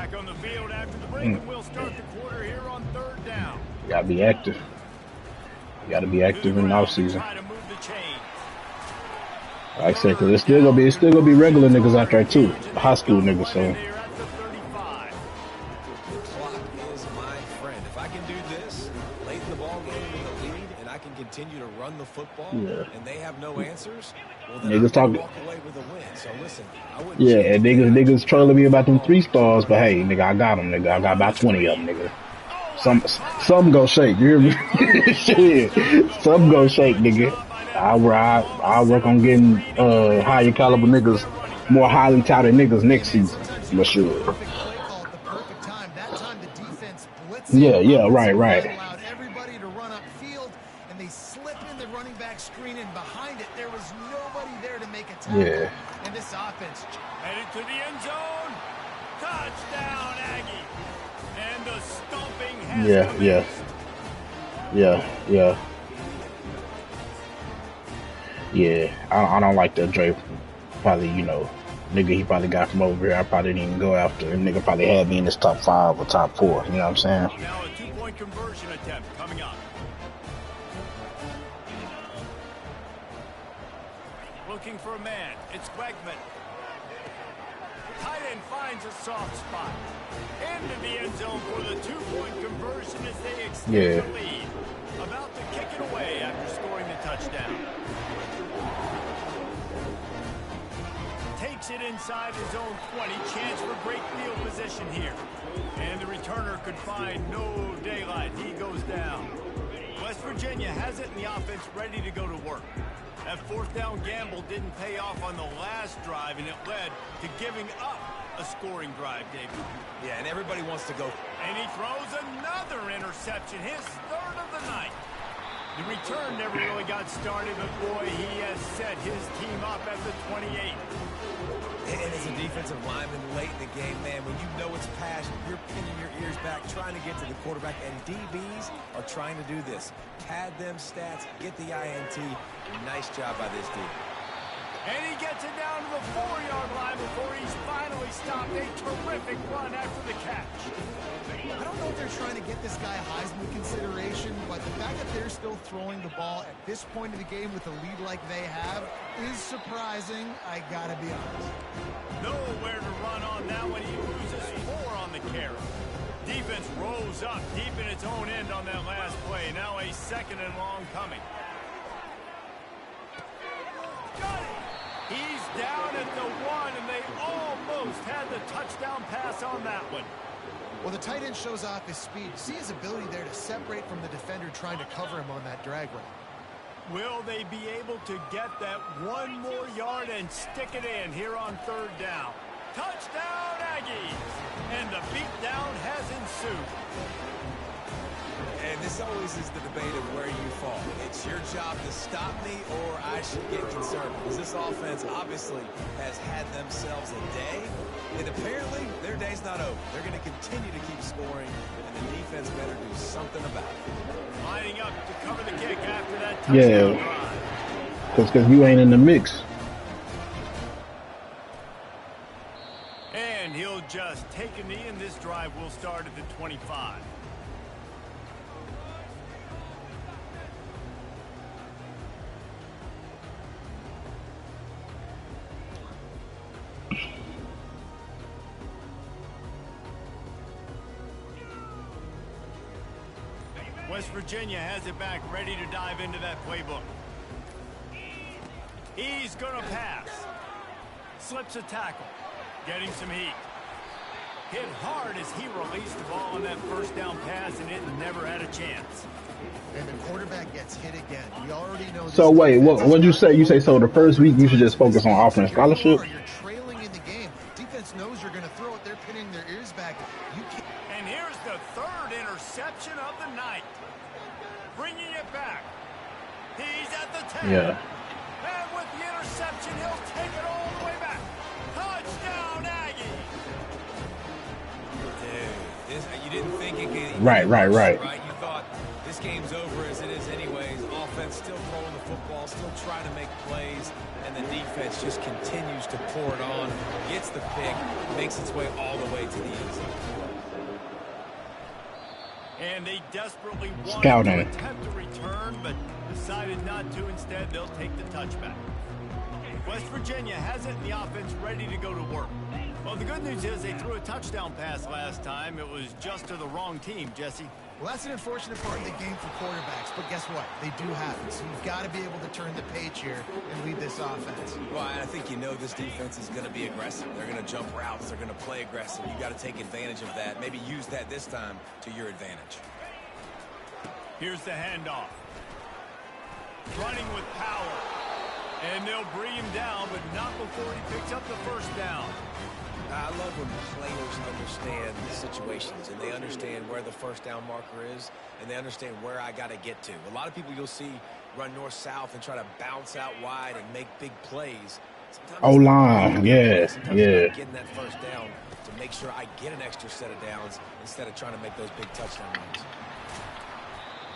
[SPEAKER 2] back on the field after the break, and we'll start the quarter here on third down.
[SPEAKER 1] You gotta be active. You gotta be active in the offseason. Like I said, because it's still gonna be regular niggas out there too, high school niggas. So.
[SPEAKER 4] The clock is my friend. If I can do this late in the ball game with a lead, and I can continue to run the football, and they have no answers, well, then
[SPEAKER 1] niggas talking.
[SPEAKER 4] Walk away with a win. So listen, I wouldn't.
[SPEAKER 1] Yeah, and niggas trolling me about them 3 stars, but hey, nigga, I got them, nigga. I got about 20 of them, nigga. Some go shake, you hear me? Shit, some go shake, nigga. I work on getting higher caliber niggas, more highly touted niggas next season, for sure. Yeah, right.
[SPEAKER 3] Allowed everybody to run upfield, and they slip in the running back screen, and behind it there was nobody there to make a tackle.
[SPEAKER 1] Yeah.
[SPEAKER 3] And this offense
[SPEAKER 2] headed to the end zone. Touchdown, Aggie. And the stomping has
[SPEAKER 1] Yeah, I don't like that Dre. Probably, nigga he probably got from over here. I probably didn't even go after him. Nigga probably had me in his top 5 or top 4. You know what I'm saying?
[SPEAKER 2] Now a 2-point conversion attempt coming up. Looking for a man. It's Wegman. Tight end finds a soft spot. Into the end zone for the 2-point conversion as they extend the lead. About to kick it away after scoring the touchdown. Takes it inside his own 20. Chance for great field position here. And the returner could find no daylight. He goes down. West Virginia has it in the offense ready to go to work. That 4th down gamble didn't pay off on the last drive, and it led to giving up a scoring drive, David.
[SPEAKER 4] Yeah, and everybody wants to go.
[SPEAKER 2] And he throws another interception, his 3rd of the night. The return never really got started, but boy, he has set his team up at the 28.
[SPEAKER 4] And as a defensive lineman late in the game, man, when you know it's passion, you're pinning your ears back, trying to get to the quarterback, and DBs are trying to do this. Pad them stats, get the INT. Nice job by this dude.
[SPEAKER 2] And he gets it down to the 4-yard line before he's finally stopped. A terrific run after the catch.
[SPEAKER 3] I don't know if they're trying to get this guy Heisman consideration, but the fact that they're still throwing the ball at this point of the game with a lead like they have is surprising, I gotta be honest.
[SPEAKER 2] Nowhere to run on that one. He loses 4 on the carry. Defense rolls up deep in its own end on that last play. Now a 2nd and long coming. He's down at the 1, and they almost had the touchdown pass on that one.
[SPEAKER 3] Well, the tight end shows off his speed. See his ability there to separate from the defender trying to cover him on that drag route.
[SPEAKER 2] Will they be able to get that 1 more yard and stick it in here on 3rd down? Touchdown, Aggies! And the beatdown has ensued.
[SPEAKER 4] And this always is the debate of where you fall. It's your job to stop me, or I should get concerned. Because this offense obviously has had themselves a day. And apparently, their day's not over. They're going to continue to keep scoring, and the defense better do something about it.
[SPEAKER 2] Lining up to cover the kick after that touchdown drive.
[SPEAKER 1] Because you ain't in the mix.
[SPEAKER 2] And he'll just take a knee, and this drive will start at the 25. West Virginia has it back, ready to dive into that playbook. He's going to pass. Slips a tackle. Getting some heat. Hit hard as he released the ball on that 1st down pass, and it never had a chance.
[SPEAKER 3] And the quarterback gets hit again. We already know this.
[SPEAKER 1] So wait, what'd you say? You say so the first week you should just focus on offense scholarship?
[SPEAKER 3] You're trailing in the game. Defense knows you're going to throw it. They're pinning their ears back. You can't.
[SPEAKER 2] And here's the 3rd interception of the night. Bringing it back. He's at the 10.
[SPEAKER 1] Yeah.
[SPEAKER 2] And with the interception, he'll take it all the way back. Touchdown, Aggie.
[SPEAKER 4] Dude, you didn't think it could.
[SPEAKER 1] Right.
[SPEAKER 4] You thought this game's over as it is anyways. Offense still throwing the football, still trying to make plays, and the defense just continues to pour it on, gets the pick, makes its way all the way to the end zone.
[SPEAKER 2] And they desperately wanted
[SPEAKER 1] Scouting.
[SPEAKER 2] to attempt a return, but decided not to. Instead, they'll take the touchback. West Virginia has it in the offense ready to go to work. Well, the good news is they threw a touchdown pass last time. It was just to the wrong team, Jesse.
[SPEAKER 3] Well, that's an unfortunate part of the game for quarterbacks, but guess what? They do have it, so you've got to be able to turn the page here and lead this offense.
[SPEAKER 4] Well, I think you know this defense is going to be aggressive. They're going to jump routes. They're going to play aggressive. You've got to take advantage of that. Maybe use that this time to your advantage.
[SPEAKER 2] Here's the handoff. Running with power. And they'll bring him down, but not before he picks up the first down.
[SPEAKER 4] I love when players understand the situations and they understand where the first down marker is and they understand where I got to get to. A lot of people you'll see run north-south and try to bounce out wide and make big plays.
[SPEAKER 1] O-line, yeah.
[SPEAKER 4] Getting that first down to make sure I get an extra set of downs instead of trying to make those big touchdown runs.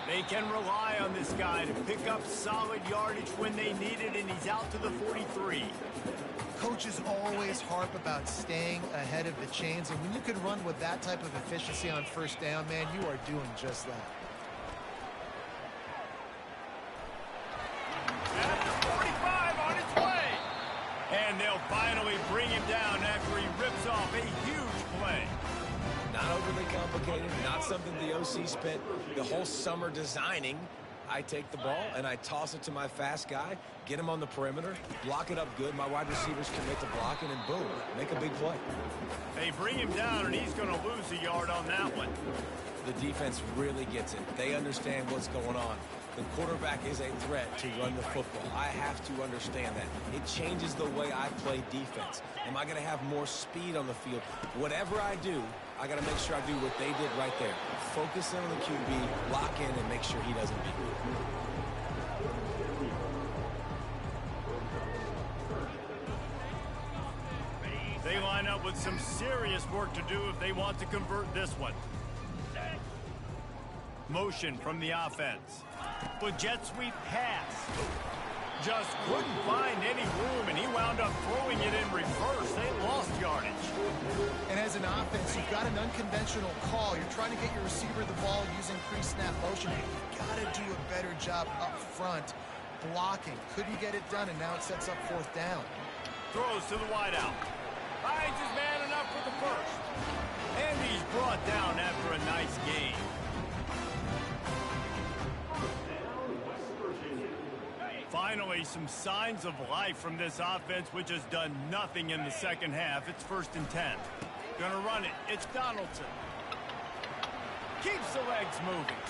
[SPEAKER 2] They can rely on this guy to pick up solid yardage when they need it, and he's out to the 43.
[SPEAKER 3] Coaches always harp about staying ahead of the chains, and when you can run with that type of efficiency on first down, man, you are doing just that.
[SPEAKER 2] At the 45 on his way. And they'll finally bring him down after he rips off a huge play.
[SPEAKER 4] Not overly complicated, not something the OC spent the whole summer designing. I take the ball and I toss it to my fast guy, get him on the perimeter, block it up good. My wide receivers commit to blocking, and boom, make a big play.
[SPEAKER 2] They bring him down, and he's going to lose a yard on that one.
[SPEAKER 4] The defense really gets it. They understand what's going on. The quarterback is a threat to run the football. I have to understand that. It changes the way I play defense. Am I going to have more speed on the field? Whatever I do, I got to make sure I do what they did right there. Focus in on the QB, lock in, and make sure he doesn't beat me.
[SPEAKER 2] They line up with some serious work to do if they want to convert this one. Motion from the offense. But jet sweep pass. Just couldn't find any room, and he wound up throwing it in reverse. They lost yardage.
[SPEAKER 3] And as an offense, you've got an unconventional call. You're trying to get your receiver the ball using pre-snap motion. You've got to do a better job up front blocking. Couldn't get it done, and now it sets up fourth down.
[SPEAKER 2] Throws to the wideout. Finds his man enough for the first. And he's brought down after a nice game. Finally, some signs of life from this offense, which has done nothing in the second half. It's 1st and 10. Gonna run it. It's Donaldson. Keeps the legs moving.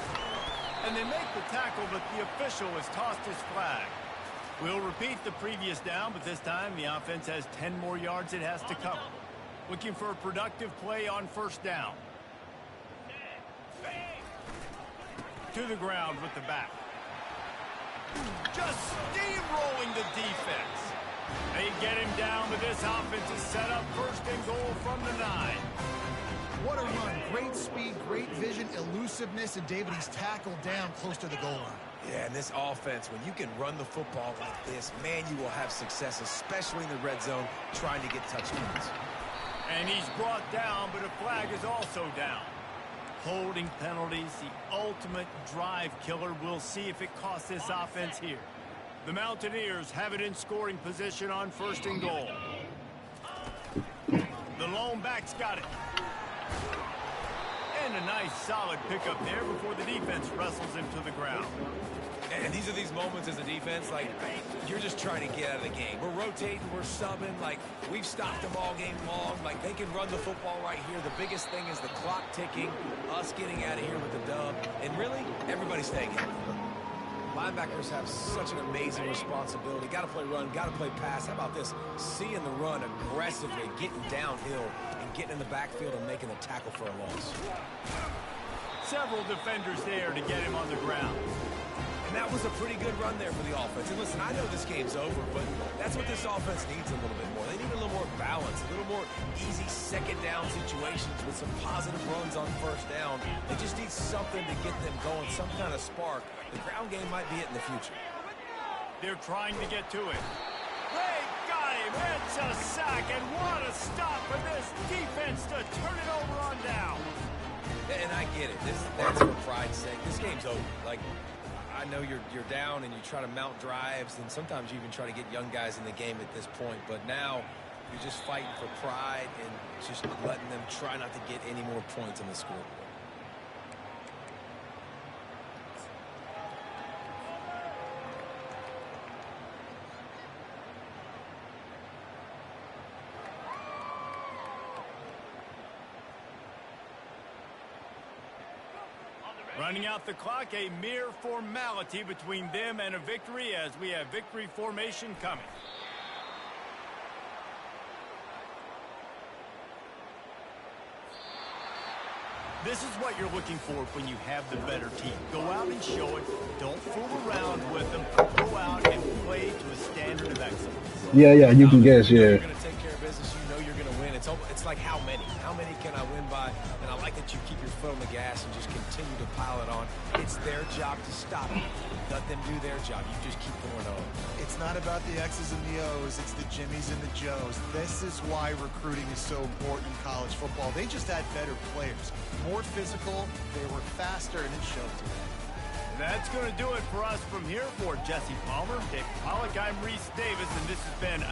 [SPEAKER 2] And they make the tackle, but the official has tossed his flag. We'll repeat the previous down, but this time the offense has 10 more yards it has to cover. Looking for a productive play on first down. To the ground with the back. Just steamrolling the defense. They get him down, but this offense is set up 1st and goal from the 9.
[SPEAKER 3] What a run. Great speed, great vision, elusiveness, and David, he's tackled down close to the goal line.
[SPEAKER 4] Yeah, and this offense, when you can run the football like this, man, you will have success, especially in the red zone, trying to get touchdowns.
[SPEAKER 2] And he's brought down, but a flag is also down. Holding penalties, the ultimate drive killer. We'll see if it costs this offense here. The Mountaineers have it in scoring position on 1st and goal. The lone back's got it. And a nice solid pickup there before the defense wrestles him to the ground.
[SPEAKER 4] And these are these moments as a defense, like, you're just trying to get out of the game. We're rotating, we're subbing, like, we've stopped them all game long. Like, they can run the football right here. The biggest thing is the clock ticking, us getting out of here with the dub, and really, everybody staying in. Linebackers have such an amazing responsibility. Got to play run, got to play pass. How about this? Seeing the run aggressively, getting downhill, and getting in the backfield and making a tackle for a loss.
[SPEAKER 2] Several defenders there to get him on the ground.
[SPEAKER 4] And that was a pretty good run there for the offense. And listen, I know this game's over, but that's what this offense needs a little bit more. They need a little more balance, a little more easy second down situations with some positive runs on first down. They just need something to get them going, some kind of spark. The ground game might be it in the future.
[SPEAKER 2] They're trying to get to it. They got him. It's a sack, and what a stop for this defense to turn it over on down.
[SPEAKER 4] And I get it. That's for pride's sake. This game's over. Like, I know you're down and you try to mount drives, and sometimes you even try to get young guys in the game at this point. But now you're just fighting for pride and just letting them try not to get any more points on the scoreboard.
[SPEAKER 2] Running out the clock, a mere formality between them and a victory as we have victory formation coming. This is what you're looking for when you have the better team. Go out and show it. Don't fool around with them. Go out and play to a standard of excellence.
[SPEAKER 1] Yeah, you can guess,
[SPEAKER 4] You're going to take care of business. You know you're going to win. It's like how many? How many can I win by? And I like that you keep your foot on the gas and just continue to pile it on. It's their job to stop you. Let them do their job. You just keep going on.
[SPEAKER 3] It's not about the X's and the O's. It's the Jimmies and the Joes. This is why recruiting is so important in college football. They just had better players. More physical, they were faster, and it showed today.
[SPEAKER 2] That's going to do it for us from here. For Jesse Palmer, Dave Pollock, I'm Reese Davis, and this has been